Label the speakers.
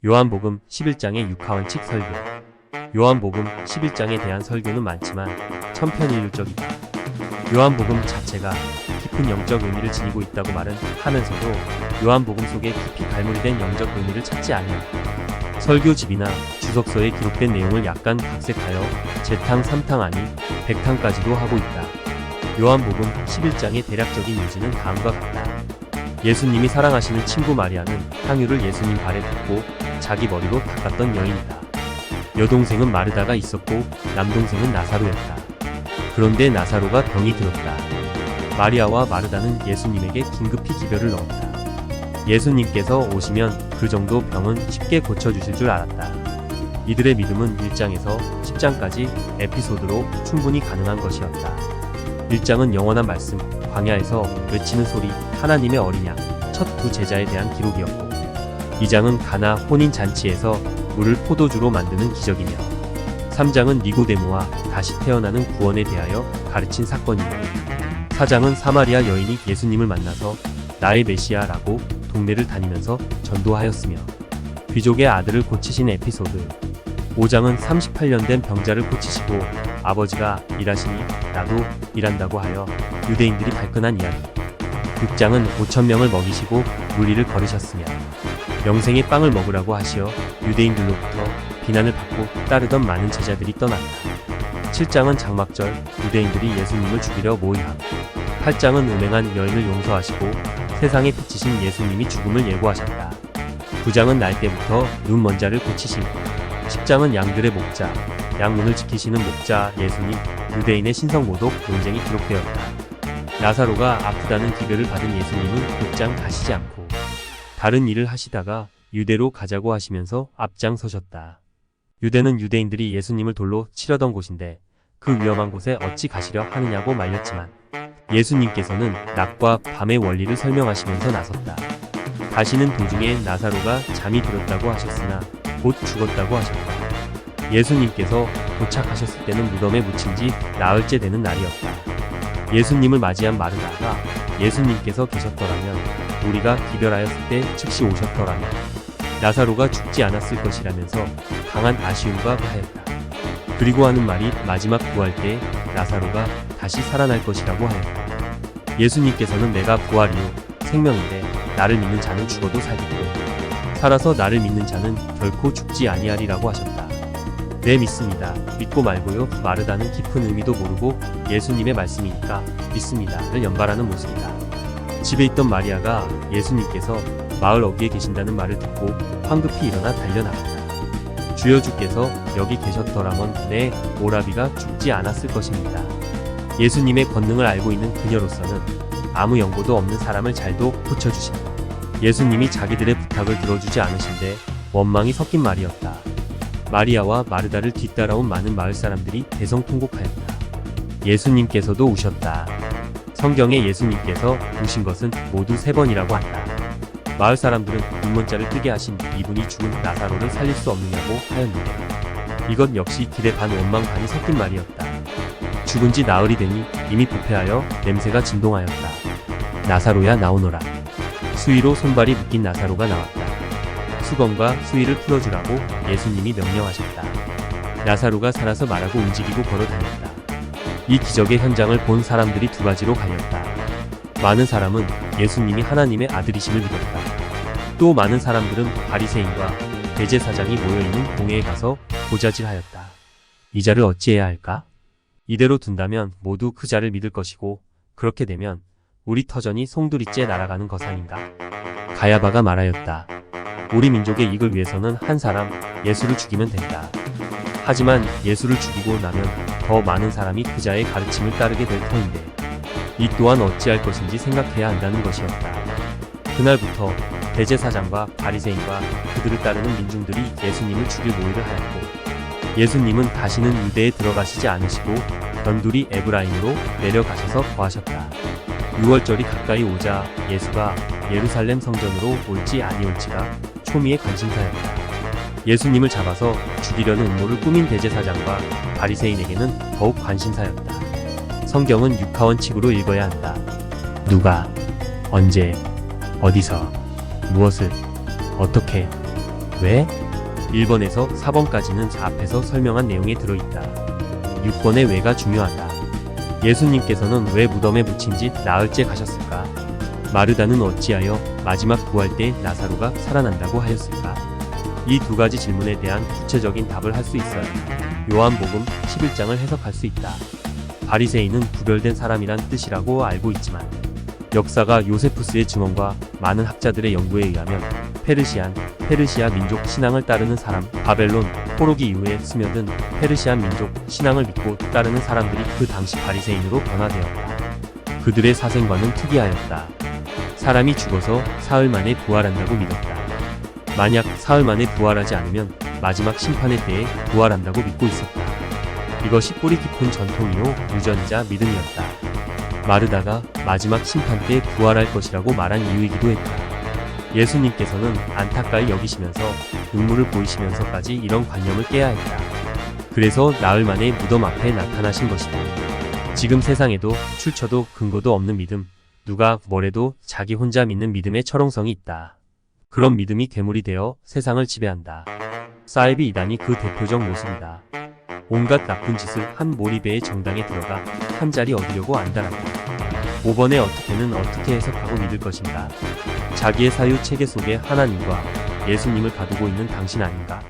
Speaker 1: 요한복음 11장의 육하원칙 설교. 요한복음 11장에 대한 설교는 많지만 천편일률적이다. 요한복음 자체가 깊은 영적 의미를 지니고 있다고 말은 하면서도 요한복음 속에 깊이 갈무리 된 영적 의미를 찾지 않는다. 설교집이나 주석서에 기록된 내용을 약간 각색하여 재탕, 삼탕 아니 백탕까지도 하고 있다. 요한복음 11장의 대략적인 요지는 다음과 같다. 예수님이 사랑하시는 친구 마리아는 향유를 예수님 발에 붓고 자기 머리로 닦았던 여인이다. 여동생은 마르다가 있었고 남동생은 나사로였다. 그런데 나사로가 병이 들었다. 마리아와 마르다는 예수님에게 긴급히 기별을 넣었다. 예수님께서 오시면 그 정도 병은 쉽게 고쳐주실 줄 알았다. 이들의 믿음은 1장에서 10장까지 에피소드로 충분히 가능한 것이었다. 1장은 영원한 말씀, 광야에서 외치는 소리, 하나님의 어린 양, 첫 두 제자에 대한 기록이었고 2장은 가나 혼인잔치에서 물을 포도주로 만드는 기적이며 3장은 니고데모와 다시 태어나는 구원에 대하여 가르친 사건이며 4장은 사마리아 여인이 예수님을 만나서 나의 메시아라고 동네를 다니면서 전도하였으며 귀족의 아들을 고치신 에피소드 5장은 38년 된 병자를 고치시고 아버지가 일하시니 나도 일한다고 하여 유대인들이 발끈한 이야기 6장은 5,000명을 먹이시고 물리를 걸으셨으며 영생의 빵을 먹으라고 하시어 유대인들로부터 비난을 받고 따르던 많은 제자들이 떠났다. 7장은 장막절 유대인들이 예수님을 죽이려 모의함 8장은 음행한 여인을 용서하시고 세상에 비치신 예수님이 죽음을 예고하셨다. 9장은 날 때부터 눈 먼 자를 고치심 10장은 양들의 목자 양문을 지키시는 목자 예수님 유대인의 신성모독 논쟁이 기록되었다. 나사로가 아프다는 기별을 받은 예수님은 곧장 가시지 않고 다른 일을 하시다가 유대로 가자고 하시면서 앞장서셨다. 유대는 유대인들이 예수님을 돌로 치려던 곳인데 그 위험한 곳에 어찌 가시려 하느냐고 말렸지만 예수님께서는 낮과 밤의 원리를 설명하시면서 나섰다. 가시는 도중에 나사로가 잠이 들었다고 하셨으나 곧 죽었다고 하셨다. 예수님께서 도착하셨을 때는 무덤에 묻힌 지 나흘째 되는 날이었다. 예수님을 맞이한 마르다가 예수님께서 계셨더라면 우리가 기별하였을 때 즉시 오셨더라면 나사로가 죽지 않았을 것이라면서 강한 아쉬움과 하였다. 그리고 하는 말이 마지막 구할 때 나사로가 다시 살아날 것이라고 하였다. 예수님께서는 내가 부활이요 생명인데 나를 믿는 자는 죽어도 살겠고 살아서 나를 믿는 자는 결코 죽지 아니하리라고 하셨다. 네 믿습니다. 믿고 말고요. 마르다는 깊은 의미도 모르고 예수님의 말씀이니까 믿습니다를 연발하는 모습이다. 집에 있던 마리아가 예수님께서 마을 어귀에 계신다는 말을 듣고 황급히 일어나 달려나갔다. 주여 주께서 여기 계셨더라면 내 오라비가 죽지 않았을 것입니다. 예수님의 권능을 알고 있는 그녀로서는 아무 연고도 없는 사람을 잘도 고쳐주신다. 예수님이 자기들의 부탁을 들어주지 않으신데 원망이 섞인 말이었다. 마리아와 마르다를 뒤따라온 많은 마을 사람들이 대성통곡하였다. 예수님께서도 우셨다. 성경에 예수님께서 우신 것은 모두 3번이라고 한다. 마을 사람들은 눈먼자를 뜨게 하신 이분이 죽은 나사로를 살릴 수 없느냐고 하였는데 이것 역시 기대 반 원망 반이 섞인 말이었다. 죽은 지 나흘이 되니 이미 부패하여 냄새가 진동하였다. 나사로야 나오너라. 수의로 손발이 묶인 나사로가 나왔다. 수건과 수의를 풀어주라고 예수님이 명령하셨다. 나사로가 살아서 말하고 움직이고 걸어 다녔다. 이 기적의 현장을 본 사람들이 두 가지로 갈렸다. 많은 사람은 예수님이 하나님의 아들이심을 믿었다. 또 많은 사람들은 바리새인과 대제사장이 모여있는 공회에 가서 고자질하였다. 이 자를 어찌해야 할까? 이대로 둔다면 모두 그 자를 믿을 것이고 그렇게 되면 우리 터전이 송두리째 날아가는 것 아닌가? 가야바가 말하였다. 우리 민족의 이익을 위해서는 한 사람 예수를 죽이면 된다. 하지만 예수를 죽이고 나면 더 많은 사람이 그자의 가르침을 따르게 될 터인데 이 또한 어찌할 것인지 생각해야 한다는 것이었다. 그날부터 대제사장과 바리새인과 그들을 따르는 민중들이 예수님을 죽일 모의를 하였고 예수님은 다시는 유대에 들어가시지 않으시고 변두리 에브라임으로 내려가셔서 거하셨다. 6월절이 가까이 오자 예수가 예루살렘 성전으로 올지 아니올지가 초미의 관심사였다. 예수님을 잡아서 죽이려는 음모를 꾸민 대제사장과 바리새인에게는 더욱 관심사였다. 성경은 육하원칙으로 읽어야 한다. 누가, 언제, 어디서, 무엇을, 어떻게, 왜? 1번에서 4번까지는 앞에서 설명한 내용에 들어있다. 6번의 왜가 중요하다. 예수님께서는 왜 무덤에 묻힌 지 나흘째 가셨을까? 마르다는 어찌하여 마지막 구할 때 나사로가 살아난다고 하였을까? 이 두 가지 질문에 대한 구체적인 답을 할 수 있어야 요한복음 11장을 해석할 수 있다. 바리새인은 구별된 사람이란 뜻이라고 알고 있지만 역사가 요세푸스의 증언과 많은 학자들의 연구에 의하면 페르시아 민족 신앙을 따르는 사람, 바벨론 포로기 이후에 스며든 페르시안 민족 신앙을 믿고 따르는 사람들이 그 당시 바리새인으로 변화되었다. 그들의 사생관은 특이하였다. 사람이 죽어서 사흘 만에 부활한다고 믿었다. 만약 사흘 만에 부활하지 않으면 마지막 심판의 때에 부활한다고 믿고 있었다. 이것이 뿌리 깊은 전통이요 유전자 믿음이었다. 마르다가 마지막 심판 때 부활할 것이라고 말한 이유이기도 했다. 예수님께서는 안타까이 여기시면서 눈물을 보이시면서까지 이런 관념을 깨야 했다. 그래서 나흘 만에 무덤 앞에 나타나신 것이다. 지금 세상에도 출처도 근거도 없는 믿음, 누가 뭐래도 자기 혼자 믿는 믿음의 철옹성이 있다. 그런 믿음이 괴물이 되어 세상을 지배한다. 사이비 이단이 그 대표적 모습이다. 온갖 나쁜 짓을 한 몰입의 정당에 들어가 한 자리 얻으려고 안달한다. 5번에 어떻게는 어떻게 해석하고 믿을 것인가? 자기의 사유 체계 속에 하나님과 예수님을 가두고 있는 당신 아닌가?